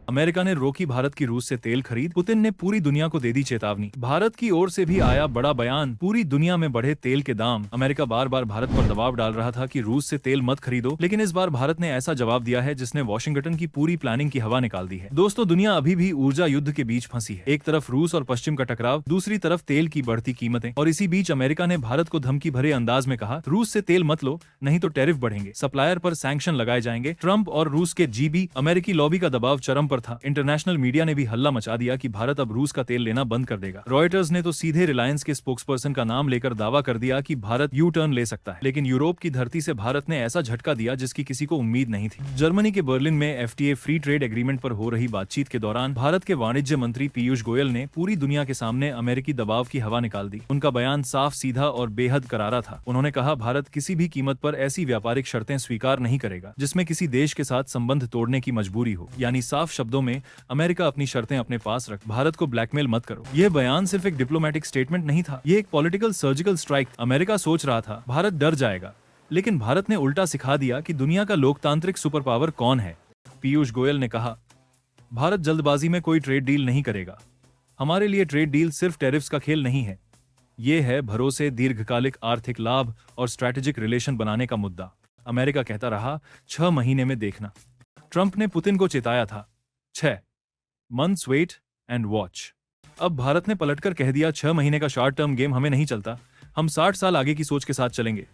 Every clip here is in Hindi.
अमेरिका ने रोकी भारत की रूस से तेल खरीद। पुतिन ने पूरी दुनिया को दे दी चेतावनी। भारत की ओर से भी आया बड़ा बयान। पूरी दुनिया में बढ़े तेल के दाम। अमेरिका बार बार भारत पर दबाव डाल रहा था कि रूस से तेल मत खरीदो, लेकिन इस बार भारत ने ऐसा जवाब दिया है जिसने वॉशिंगटन की पूरी प्लानिंग की हवा निकाल दी है। दोस्तों, दुनिया अभी भी ऊर्जा युद्ध के बीच फंसी है। एक तरफ रूस और पश्चिम का टकराव, दूसरी तरफ तेल की बढ़ती कीमतें, और इसी बीच अमेरिका ने भारत को धमकी भरे अंदाज में कहा, रूस से तेल मत लो, नहीं तो टैरिफ बढ़ेंगे, सप्लायर पर सैंक्शन लगाए जाएंगे। ट्रंप और रूस के जीबी अमेरिकी लॉबी का दबाव चरम पर था। इंटरनेशनल मीडिया ने भी हल्ला मचा दिया कि भारत अब रूस का तेल लेना बंद कर देगा। रॉयटर्स ने तो सीधे रिलायंस के स्पोक्सपर्सन का नाम लेकर दावा कर दिया कि भारत यू टर्न ले सकता है। लेकिन यूरोप की धरती से भारत ने ऐसा झटका दिया जिसकी किसी को उम्मीद नहीं थी। जर्मनी के बर्लिन में एफटीए फ्री ट्रेड एग्रीमेंट पर हो रही बातचीत के दौरान भारत के वाणिज्य मंत्री पीयूष गोयल ने पूरी दुनिया के सामने अमेरिकी दबाव की हवा निकाल दी। उनका बयान साफ, सीधा और बेहद करारा था। उन्होंने कहा, भारत किसी भी कीमत पर ऐसी व्यापारिक शर्तें स्वीकार नहीं करेगा जिसमें किसी देश के साथ संबंध तोड़ने की मजबूरी हो। यानी साफ शब्दों में, अमेरिका अपनी शर्तें अपने पास रख, भारत को ब्लैकमेल मत करो। यह बयान सिर्फ एक डिप्लोमेटिक स्टेटमेंट नहीं था, ये एक पॉलिटिकल सर्जिकल स्ट्राइक। अमेरिका सोच रहा था भारत डर जाएगा, लेकिन भारत ने उल्टा सिखा दिया कि दुनिया का लोकतांत्रिक सुपर पावर कौन है। पीयूष गोयल ने कहा, भारत जल्दबाजी में कोई ट्रेड डील नहीं करेगा। हमारे लिए ट्रेड डील सिर्फ टैरिफ्स का खेल नहीं है, ये है भरोसे, दीर्घकालिक आर्थिक लाभ और स्ट्रैटेजिक रिलेशन बनाने का मुद्दा। अमेरिका कहता रहा, 6 महीने में देखना। ट्रंप ने पुतिन को चेताया था, 6 मंथ्स वेट एंड वॉच। अब भारत ने पलटकर कह दिया, 6 महीने का शॉर्ट टर्म गेम हमें नहीं चलता, हम 60 साल आगे की सोच के साथ चलेंगे।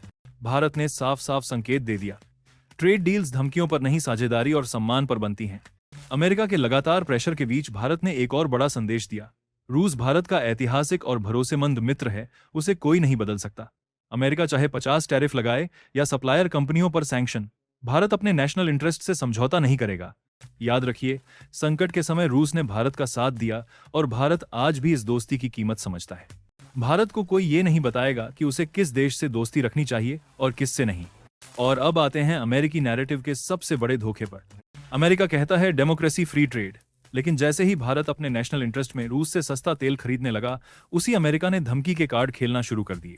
भारत ने साफ साफ संकेत दे दिया, ट्रेड डील्स धमकियों पर नहीं, साझेदारी और सम्मान पर बनती हैं। अमेरिका के लगातार प्रेशर के बीच भारत ने एक और बड़ा संदेश दिया, रूस भारत का ऐतिहासिक और भरोसेमंद मित्र है, उसे कोई नहीं बदल सकता। अमेरिका चाहे 50 टैरिफ लगाए या सप्लायर कंपनियों पर सैंक्शन, भारत अपने नेशनल इंटरेस्ट से समझौता नहीं करेगा। याद रखिए, संकट के समय रूस ने भारत का साथ दिया और भारत आज भी इस दोस्ती की कीमत समझता है। भारत को कोई ये नहीं बताएगा कि उसे किस देश से दोस्ती रखनी चाहिए और किससे नहीं। और अब आते हैं अमेरिकी नैरेटिव के सबसे बड़े धोखे पर। अमेरिका कहता है डेमोक्रेसी, फ्री ट्रेड, लेकिन जैसे ही भारत अपने नेशनल इंटरेस्ट में रूस से सस्ता तेल खरीदने लगा, उसी अमेरिका ने धमकी के कार्ड खेलना शुरू कर दिए।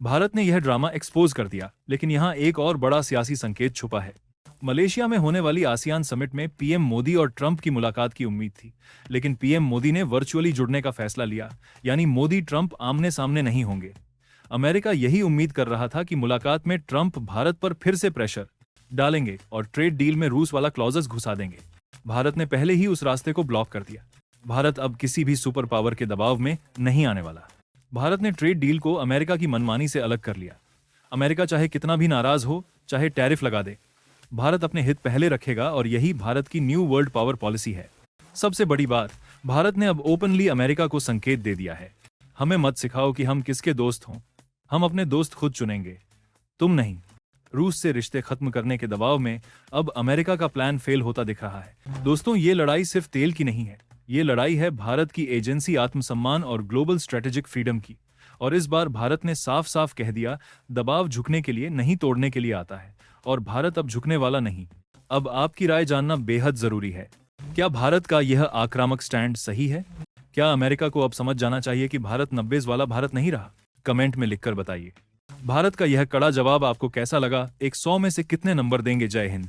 भारत ने यह ड्रामा एक्सपोज कर दिया, लेकिन यहाँ एक और बड़ा सियासी संकेत छुपा है। मलेशिया में होने वाली आसियान समिट में पीएम मोदी और ट्रंप की मुलाकात की उम्मीद थी, लेकिन पीएम मोदी ने वर्चुअली जुड़ने का फैसला लिया, यानी मोदी ट्रंप आमने सामने नहीं होंगे। अमेरिका यही उम्मीद कर रहा था कि मुलाकात में ट्रंप भारत पर फिर से प्रेशर डालेंगे और ट्रेड डील में रूस वाला क्लॉजेस घुसा देंगे। भारत ने पहले ही उस रास्ते को ब्लॉक कर दिया। भारत अब किसी भी सुपर पावर के दबाव में नहीं आने वाला। भारत ने ट्रेड डील को अमेरिका की मनमानी से अलग कर लिया। अमेरिका चाहे कितना भी नाराज हो, चाहे टैरिफ लगा दे, भारत अपने हित पहले रखेगा और यही भारत की न्यू वर्ल्ड पावर पॉलिसी है। सबसे बड़ी बात, भारत ने अब ओपनली अमेरिका को संकेत दे दिया है, हमें मत सिखाओ कि हम किसके दोस्त हों, हम अपने दोस्त खुद चुनेंगे, तुम नहीं। रूस से रिश्ते खत्म करने के दबाव में अब अमेरिका का प्लान फेल होता दिख रहा है। दोस्तों, ये लड़ाई सिर्फ तेल की नहीं है, ये लड़ाई है भारत की एजेंसी, आत्मसम्मान और ग्लोबल स्ट्रेटेजिक फ्रीडम की। और इस बार भारत ने साफ साफ कह दिया, दबाव झुकने के लिए नहीं, तोड़ने के लिए आता है, और भारत अब झुकने वाला नहीं। अब आपकी राय जानना बेहद जरूरी है। क्या भारत का यह आक्रामक स्टैंड सही है? क्या अमेरिका को अब समझ जाना चाहिए कि भारत 90s वाला भारत नहीं रहा? कमेंट में लिखकर बताइए। भारत का यह कड़ा जवाब आपको कैसा लगा? एक 100 में से कितने नंबर देंगे? जय हिंद।